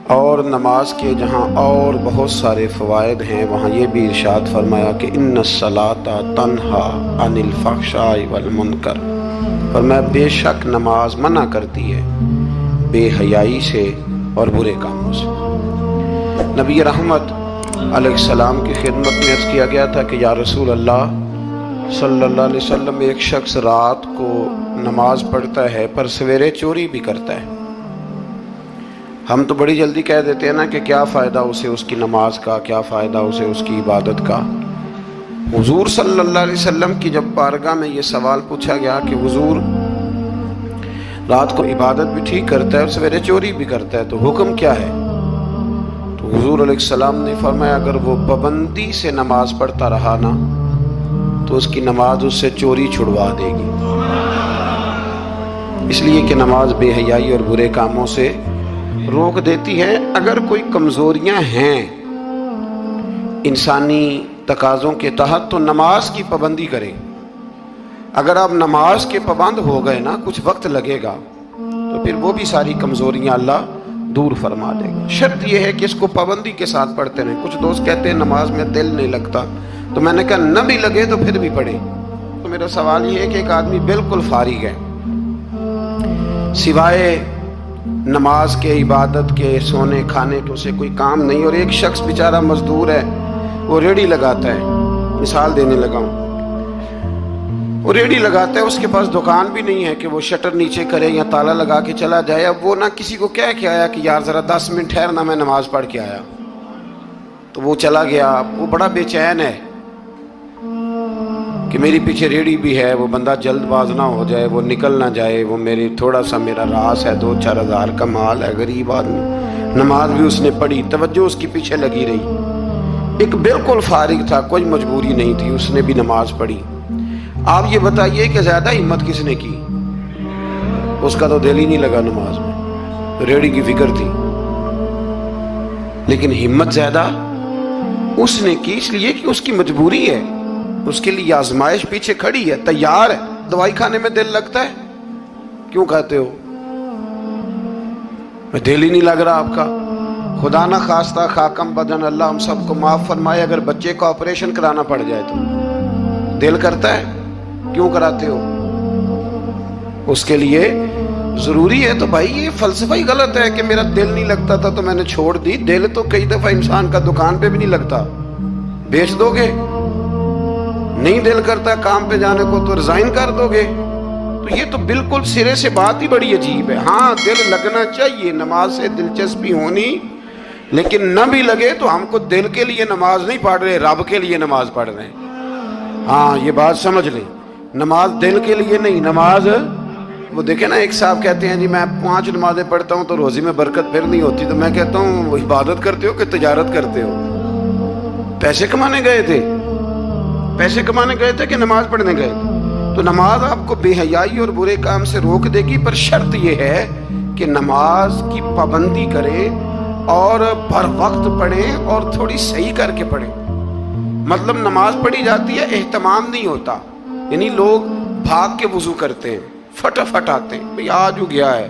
اور نماز کے جہاں اور بہت سارے فوائد ہیں وہاں یہ بھی ارشاد فرمایا کہ ان الصلاۃ تنہا عن الفحشاء والمنکر، فرمایا بے شک نماز منع کرتی ہے بے حیائی سے اور برے کاموں سے۔ نبی رحمت علیہ السلام کی خدمت میں عرض کیا گیا تھا کہ یا رسول اللہ صلی اللہ علیہ وسلم، ایک شخص رات کو نماز پڑھتا ہے پر سویرے چوری بھی کرتا ہے۔ ہم تو بڑی جلدی کہہ دیتے ہیں نا کہ کیا فائدہ اسے اس کی نماز کا، کیا فائدہ اسے اس کی عبادت کا۔ حضور صلی اللہ علیہ وسلم کی جب بارگاہ میں یہ سوال پوچھا گیا کہ حضور رات کو عبادت بھی ٹھیک کرتا ہے اور سویرے چوری بھی کرتا ہے، تو حکم کیا ہے؟ تو حضور علیہ السلام نے فرمایا اگر وہ پابندی سے نماز پڑھتا رہا نا تو اس کی نماز اس سے چوری چھڑوا دے گی، اس لیے کہ نماز بے حیائی اور برے کاموں سے روک دیتی ہے۔ اگر کوئی کمزوریاں ہیں انسانی تقاضوں کے تحت تو نماز کی پابندی کریں۔ اگر آپ نماز کے پابند ہو گئے نا، کچھ وقت لگے گا تو پھر وہ بھی ساری کمزوریاں اللہ دور فرما دے گا۔ شرط یہ ہے کہ اس کو پابندی کے ساتھ پڑھتے رہیں۔ کچھ دوست کہتے ہیں نماز میں دل نہیں لگتا، تو میں نے کہا نہ بھی لگے تو پھر بھی پڑھیں۔ تو میرا سوال یہ ہے کہ ایک آدمی بالکل فارغ ہے، سوائے نماز کے، عبادت کے، سونے کھانے کے اسے کوئی کام نہیں، اور ایک شخص بیچارہ مزدور ہے، وہ ریڑھی لگاتا ہے، مثال دینے لگا ہوں، وہ ریڑھی لگاتا ہے، اس کے پاس دکان بھی نہیں ہے کہ وہ شٹر نیچے کرے یا تالا لگا کے چلا جائے۔ اب وہ نہ کسی کو کہہ کے آیا کہ یار ذرا 10 منٹ ٹھہرنا، میں نماز پڑھ کے آیا، تو وہ چلا گیا۔ وہ بڑا بے چین ہے کہ میری پیچھے ریڑھی بھی ہے، وہ بندہ جلد باز نہ ہو جائے، وہ نکل نہ جائے، وہ میری تھوڑا سا میرا راس ہے، 2-4 ہزار کا مال ہے، غریب آدمی۔ نماز بھی اس نے پڑھی، توجہ اس کی پیچھے لگی رہی۔ ایک بالکل فارغ تھا، کوئی مجبوری نہیں تھی، اس نے بھی نماز پڑھی۔ آپ یہ بتائیے کہ زیادہ ہمت کس نے کی؟ اس کا تو دل ہی نہیں لگا نماز میں، ریڑھی کی فکر تھی، لیکن ہمت زیادہ اس نے کی، اس لیے کہ اس کی مجبوری ہے، اس کے لیے آزمائش پیچھے کھڑی ہے، تیار ہے۔ دوائی کھانے میں دل لگتا ہے؟ کیوں کہتے ہو دل ہی نہیں لگ رہا آپ کا؟ خدا نہ خواستہ خاکم بدن، اللہ ہم سب کو معاف فرمائے، اگر بچے کو آپریشن کرانا پڑ جائے تو دل کرتا ہے؟ کیوں کراتے ہو؟ اس کے لیے ضروری ہے۔ تو بھائی یہ فلسفہ ہی غلط ہے کہ میرا دل نہیں لگتا تھا تو میں نے چھوڑ دی۔ دل تو کئی دفعہ انسان کا دکان پہ بھی نہیں لگتا، بیچ دو گے؟ نہیں دل کرتا کام پہ جانے کو تو ریزائن کر دو گے؟ تو یہ تو بالکل سرے سے بات ہی بڑی عجیب ہے۔ ہاں دل لگنا چاہیے، نماز سے دلچسپی ہونی، لیکن نہ بھی لگے تو ہم کو دل کے لیے نماز نہیں پڑھ رہے، رب کے لیے نماز پڑھ رہے ہیں۔ ہاں یہ بات سمجھ لیں، نماز دل کے لیے نہیں، نماز وہ دیکھیں نا، ایک صاحب کہتے ہیں جی میں 5 نمازیں پڑھتا ہوں تو روزی میں برکت پھر نہیں ہوتی، تو میں کہتا ہوں وہ عبادت کرتے ہو کہ تجارت کرتے ہو؟ پیسے کمانے گئے تھے؟ پیسے کمانے گئے تھے کہ نماز پڑھنے گئے تھے؟ تو نماز آپ کو بے حیائی اور برے کام سے روک دے گی، پر شرط یہ ہے کہ نماز کی پابندی کریں اور بر وقت پڑھیں اور تھوڑی صحیح کر کے پڑھیں۔ مطلب نماز پڑھی جاتی ہے، اہتمام نہیں ہوتا، یعنی لوگ بھاگ کے وضو کرتے ہیں، فٹافٹ آتے ہیں، بھئی آج ہو گیا ہے۔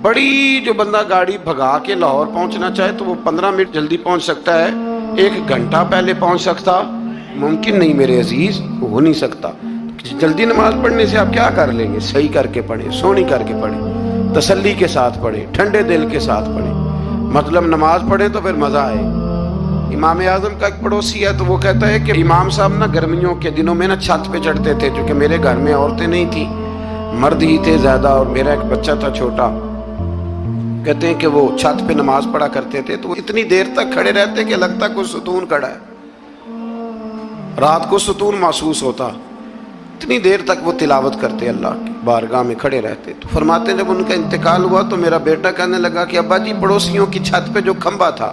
بڑی جو بندہ گاڑی بھگا کے لاہور پہنچنا چاہے تو وہ 15 منٹ جلدی پہنچ سکتا ہے، 1 گھنٹہ پہلے پہنچ سکتا؟ ممکن نہیں میرے عزیز، ہو نہیں سکتا۔ جلدی نماز پڑھنے سے آپ کیا کر لیں گے؟ صحیح کر کے پڑھیں، سونی کر کے پڑھیں، تسلی کے ساتھ پڑھیں، ٹھنڈے دل کے ساتھ پڑھیں۔ مطلب نماز پڑھیں تو پھر مزہ آئے۔ امام اعظم کا ایک پڑوسی ہے تو وہ کہتا ہے کہ امام صاحب نا گرمیوں کے دنوں میں نا چھت پہ چڑھتے تھے، کیونکہ میرے گھر میں عورتیں نہیں تھیں، مرد ہی تھے زیادہ، اور میرا ایک بچہ تھا چھوٹا۔ کہتے ہیں کہ وہ چھت پہ نماز پڑھا کرتے تھے تو وہ اتنی دیر تک کھڑے رہتے کہ لگتا کوئی ستون کھڑا ہے، رات کو ستون محسوس ہوتا، اتنی دیر تک وہ تلاوت کرتے، اللہ کی بارگاہ میں کھڑے رہتے۔ تو فرماتے ہیں جب ان کا انتقال ہوا تو میرا بیٹا کہنے لگا کہ ابا جی پڑوسیوں کی چھت پہ جو کھمبا تھا،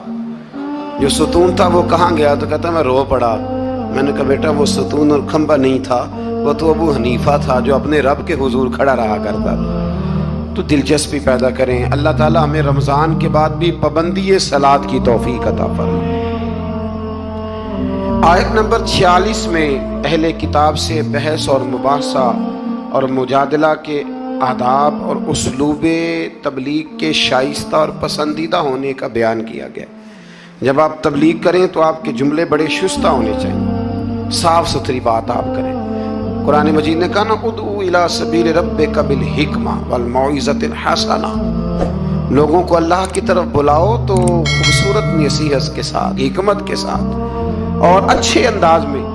جو ستون تھا، وہ کہاں گیا؟ تو کہتا میں رو پڑا۔ میں نے کہا بیٹا وہ ستون اور کھمبا نہیں تھا، وہ تو ابو حنیفہ تھا جو اپنے رب کے حضور کھڑا رہا کرتا تھا۔ تو دلچسپی پیدا کریں، اللہ تعالیٰ ہمیں رمضان کے بعد بھی پابندی صلاۃ کی توفیق عطا فرمائے۔ آیت نمبر 46 میں اہل کتاب سے بحث اور مباحثہ اور مجادلہ کے आदाब और उसलूब तबलीग के शाइस्ता और पसंदीदा होने का बयान किया गया। जब आप तबलीग करें तो आपके जुमले बड़े शुस्ता होने चाहिए, साफ सुथरी बात आप करें। कुरान मजीद ने कहा ना, उदू इला सबील रब्बिका बिल हिकमा वल मौइज़तिल हसना, लोगों को अल्लाह की तरफ बुलाओ तो खूबसूरत नसीहत के साथ, हिकमत के साथ और अच्छे अंदाज में।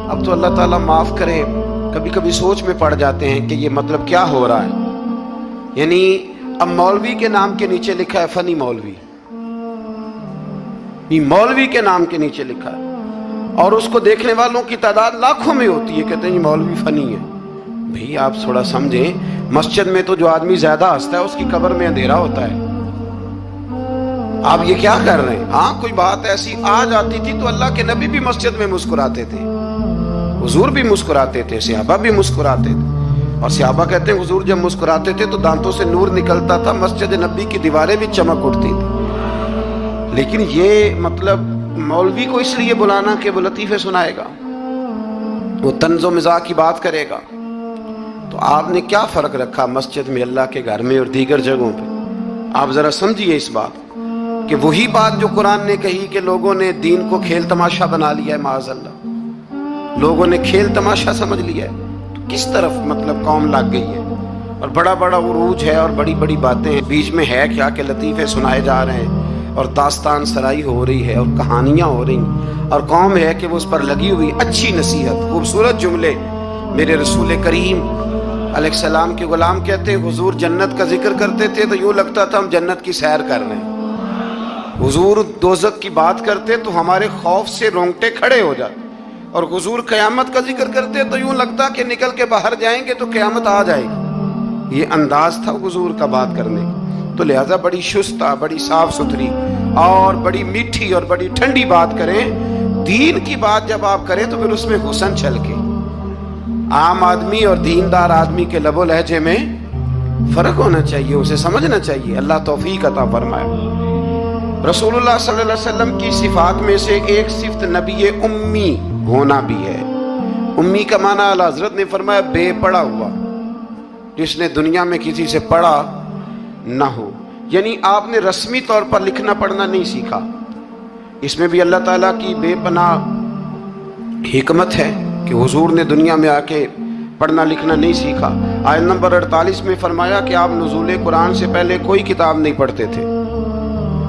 अब तो अल्लाह ताला माफ़ करे, कभी कभी सोच में पड़ जाते हैं कि ये मतलब क्या हो रहा है। यानी अब मौलवी के नाम के नीचे लिखा है फनी मौलवी, ये मौलवी के नाम के नीचे लिखा है और उसको देखने वालों की तादाद लाखों में होती है, कहते हैं ये मौलवी फनी है। भाई आप थोड़ा समझें, मस्जिद में तो जो आदमी ज्यादा हंसता है उसकी कब्र में अंधेरा होता है। आप ये क्या कर रहे हैं? हाँ, कोई बात ऐसी आ जाती थी तो अल्लाह के नबी भी मस्जिद में मुस्कुराते थे, हुजूर भी मुस्कुराते थे, सहाबा भी मुस्कुराते थे। और सहाबा कहते हैं हुजूर जब मुस्कुराते थे तो दांतों से नूर निकलता था, मस्जिद नबी की दीवारें भी चमक उठती थी। लेकिन ये मतलब मौलवी को इसलिए बुलाना कि वो लतीफे सुनाएगा, वो तंज़ो मिज़ाह की बात करेगा। तो आपने क्या फ़र्क रखा मस्जिद में, अल्लाह के घर में और दीगर जगहों पे? आप ज़रा समझिए इस बात कि वही बात जो कुरान ने कही कि लोगों ने दीन को खेल तमाशा बना लिया है, माज़अल्लाह लोगों ने खेल तमाशा समझ लिया है, तो किस तरफ मतलब कौम लग गई है। और बड़ा बड़ा उरूज है और बड़ी बड़ी बातें हैं, बीच में है क्या कि लतीफ़े सुनाए जा रहे हैं और दास्तान सराई हो रही है और कहानियाँ हो रही, और कौम है कि वो उस पर लगी हुई अच्छी नसीहत, खूबसूरत जुमले। मेरे रसूल करीम अलैहिस्सलाम के गुलाम कहते हैं हुजूर जन्नत का जिक्र करते थे तो यूँ लगता था हम जन्नत की सैर कर रहे हैं। हुजूर दोज़ख की बात करते तो हमारे खौफ से रोंगटे खड़े हो जाते, और हुजूर क़यामत का जिक्र करते तो यूँ लगता कि निकल के बाहर जाएंगे तो क़यामत आ जाएगी। ये अंदाज था हुजूर का बात करने का। तो लिहाजा बड़ी शुस्ता, बड़ी साफ सुथरी और बड़ी मीठी और बड़ी ठंडी बात करें। दीन की बात जब आप करें तो फिर उसमें हुस्न छलके। आम आदमी और दीनदार आदमी के लबो लहजे में फर्क होना चाहिए, उसे समझना चाहिए। अल्लाह तौफीक अता फरमाए। रसूलुल्लाह सल्लल्लाहु अलैहि वसल्लम की सिफात में से एक सिफत नबी उम्मी होना भी है। उम्मी का माना आला हज़रत ने फरमाया बेपढ़ा हुआ, जिसने दुनिया में किसी से पढ़ा ना हो। यानी आपने रस्मी तौर पर लिखना पढ़ना नहीं सीखा। इसमें भी अल्लाह ताला की बेपनाह हिकमत है कि हुजूर ने दुनिया में आके पढ़ना लिखना नहीं सीखा। आयत नंबर 48 में फरमाया कि आप नुज़ूल कुरान से पहले कोई किताब नहीं पढ़ते थे।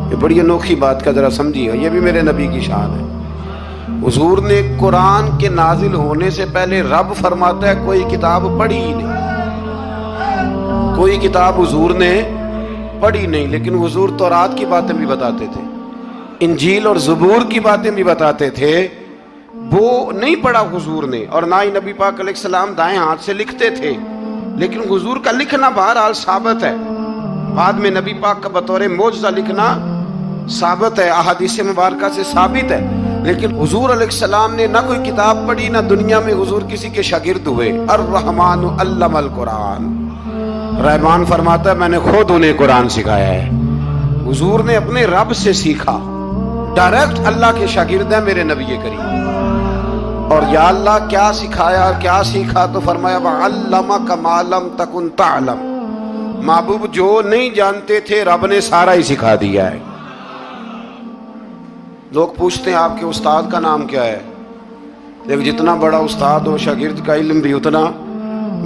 ये बड़ी अनोखी बात का ज़रा समझिए, ये भी मेरे नबी की शान है। हुजूर ने कुरान के नाजिल होने से पहले रब फरमाता है कोई किताब पढ़ी ही नहीं, कोई किताब हुजूर ने पढ़ी नहीं। लेकिन हुजूर तौरात की बातें भी बताते थे, इंजील और ज़बूर की बातें भी बताते थे, वो नहीं पढ़ा हुजूर ने। और ना ही नबी पाक अलैहिस्सलाम दाएं हाथ से लिखते थे, लेकिन हुजूर का लिखना बहरहाल साबित है। बाद में नबी पाक का बतौर मोजज़ा लिखना साबित है, अहादीस मुबारका से साबित है। लेकिन हुजूर अलैहिस्सलाम ने ना कोई किताब पढ़ी, ना दुनिया में हुजूर किसी के शागिर्द हुए। अर्रहमान अल्लमल कुरान, रहमान फरमाता है मैंने खुद उन्हें कुरान सिखाया है। हुजूर ने अपने रब से सीखा, डायरेक्ट अल्लाह के शागिर्द है मेरे नबी करीम। और या अल्लाह क्या सिखाया, क्या सीखा? तो फरमाया वअल्लमका मा लम तकुन तअलम, महबूब जो नहीं जानते थे रब ने सारा ही सिखा दिया है। लोग पूछते हैं आपके उस्ताद का नाम क्या है? लेकिन जितना बड़ा उस्ताद हो शागिर्द का इल्म भी उतना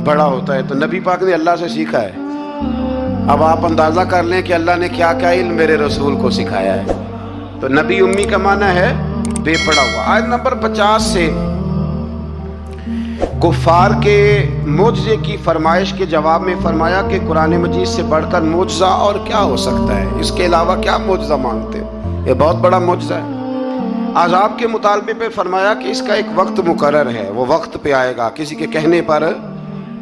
बड़ा होता है। तो नबी पाक ने अल्लाह से सीखा है। अब आप अंदाजा कर लें कि अल्लाह ने क्या क्या इल्म मेरे रसूल को सिखाया है। तो नबी उम्मी का माना है बेपढ़ा हुआ। आयत नंबर 50 से कुफार के मोजज़े की फरमाइश के जवाब में फरमाया कि कुरान मजीद से बढ़कर मोजज़ा और क्या हो सकता है, इसके अलावा क्या मोजज़ा मांगते हो, ये बहुत बड़ा मोजज़ा है। आज़ाब के मुतालबे पे फरमाया कि इसका एक वक्त मुकर्रर है, वो वक्त पे आएगा, किसी के कहने पर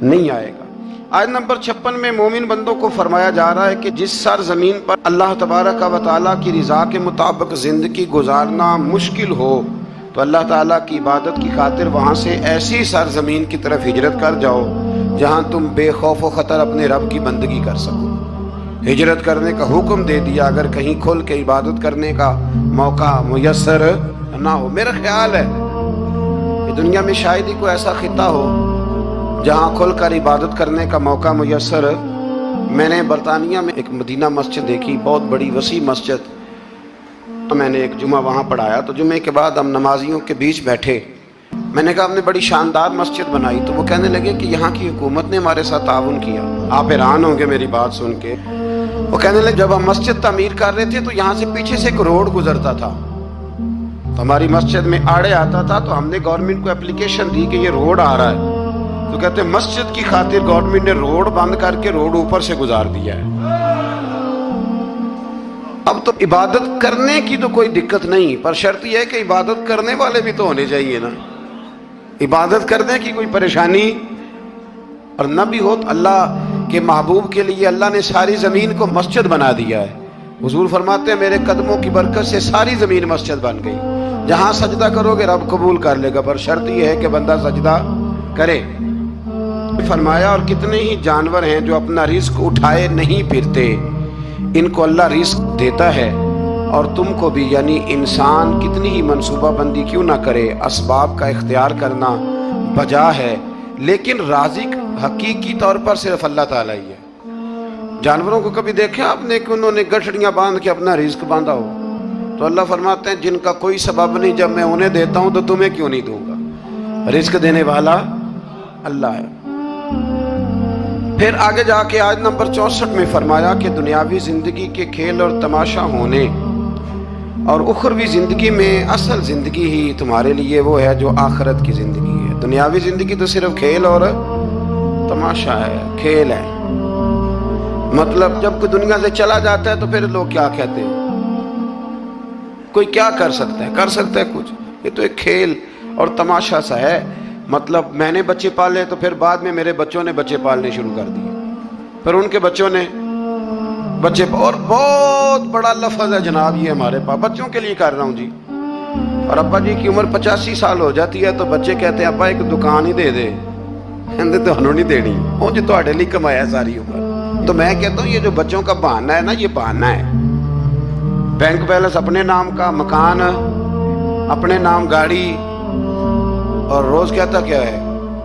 नहीं आएगा। आयत नंबर 56 में मोमिन बंदों को फरमाया जा रहा है कि जिस सर ज़मीन पर अल्लाह तबारक व तआला की रज़ा के मुताबिक ज़िंदगी गुजारना मुश्किल हो तो अल्लाह ताला की इबादत की खातिर वहाँ से ऐसी सरज़मीन की तरफ हिजरत कर जाओ जहाँ तुम बेखौफ व ख़तर अपने रब की बंदगी कर सको। हिजरत करने का हुक्म दे दिया अगर कहीं खुल के इबादत करने का मौका मुयस्सर ना हो। मेरा ख्याल है कि दुनिया में शायद ही कोई ऐसा खिता हो जहाँ खुल कर इबादत करने का मौका मुयस्सर। मैंने बरतानिया में एक मदीना मस्जिद देखी, बहुत बड़ी वसी मस्जिद। तो मैंने एक जुमा वहाँ पढ़ाया, तो जुमे के बाद हम नमाजियों के बीच बैठे। मैंने कहा आपने बड़ी शानदार मस्जिद बनाई। तो वो कहने लगे कि यहाँ की हुकूमत ने हमारे साथ ताउन किया। आप हैरान होंगे मेरी बात सुन के। वो कहने लगे जब हम मस्जिद तामीर कर रहे थे तो यहाँ से पीछे से एक रोड गुजरता था, तो हमारी मस्जिद में आड़े आता था, तो हमने गवर्नमेंट को एप्लीकेशन दी कि ये रोड आ रहा है। तो कहते मस्जिद की खातिर गवर्नमेंट ने रोड बंद करके रोड ऊपर से गुजार दिया है। अब तो इबादत करने की तो कोई दिक्कत नहीं, पर शर्त यह है कि इबादत करने वाले भी तो होने चाहिए ना। इबादत करने की कोई परेशानी और न भी हो तो अल्लाह के महबूब के लिए अल्लाह ने सारी ज़मीन को मस्जिद बना दिया है। हुजूर फरमाते हैं मेरे कदमों की बरकत से सारी ज़मीन मस्जिद बन गई। जहाँ सजदा करोगे रब कबूल कर लेगा, पर शर्त यह है कि बंदा सजदा करे। फरमाया और कितने ही जानवर हैं जो अपना रिस्क उठाए नहीं फिरते, इनको अल्लाह रिस्क देता है। और तुमको भी यानी इंसान कितनी ही मनसूबा बंदी क्यों ना करे, असबाब का इख्तियार करना बजा है, लेकिन राज़िक हकीकी तौर पर सिर्फ अल्लाह ताला ही है। जानवरों को कभी देखा आपने कि उन्होंने गठड़ियाँ बांध के अपना रिस्क बांधा हो? तो अल्लाह फरमाते हैं जिनका कोई सबब नहीं, जब मैं उन्हें देता हूँ तो तुम्हें क्यों नहीं दूंगा। रिस्क देने वाला अल्लाह है। फिर आगे जाके आज नंबर 64 में फरमाया कि दुनियावी जिंदगी के खेल और तमाशा होने और उखरवी जिंदगी में असल जिंदगी ही तुम्हारे लिए वो है जो आखिरत की जिंदगी है। दुनियावी जिंदगी तो सिर्फ खेल और तमाशा है, खेल है। मतलब जब कोई दुनिया से चला जाता है तो फिर लोग क्या कहते हैं, कोई क्या कर सकता है, कर सकता है कुछ, ये तो एक खेल और तमाशा सा है। मतलब मैंने बच्चे पाले तो फिर बाद में मेरे बच्चों ने बच्चे पालने शुरू कर दिए, फिर उनके बच्चों ने बच्चे, और बहुत बड़ा लफ्ज़ है जनाब ये हमारे पास, बच्चों के लिए कर रहा हूँ जी। और अब्बा जी की उम्र 85 साल हो जाती है तो बच्चे कहते हैं अब्बा एक दुकान ही दे दे, कहते तुहानू नहीं देनी, वो जो तुहाडे लिए कमाया सारी उम्र। तो मैं कहता हूँ ये जो बच्चों का बहाना है ना, ये बहाना है। बैंक बैलेंस अपने नाम का, मकान अपने नाम, गाड़ी, और रोज कहता क्या है,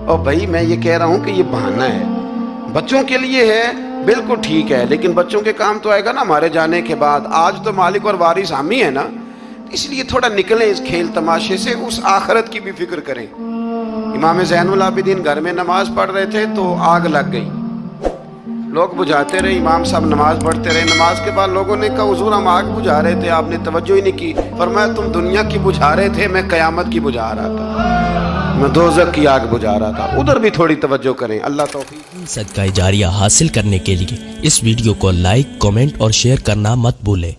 और भाई मैं ये कह रहा हूँ कि ये बहाना है। बच्चों के लिए है बिल्कुल ठीक है, लेकिन बच्चों के काम तो आएगा ना हमारे जाने के बाद। आज तो मालिक और वारिस हम ही है ना, इसलिए थोड़ा निकलें इस खेल तमाशे से, उस आखिरत की भी फिक्र करें। इमाम ज़ैनुल आबिदीन घर में नमाज पढ़ रहे थे तो आग लग गई, लोग बुझाते रहे, इमाम साहब नमाज पढ़ते रहे। नमाज के बाद लोगों ने कहा हुजूर हम आग बुझा रहे थे, आपने तवज्जो ही नहीं की। फरमाया तुम दुनिया की बुझा रहे थे, मैं कयामत की बुझा रहा था, मैं दोज़ख की आग बुझा रहा था। उधर भी थोड़ी तवज्जो करें। अल्लाह तौफीक। सदका जारिया हासिल करने के लिए इस वीडियो को लाइक, कमेंट और शेयर करना मत भूलें।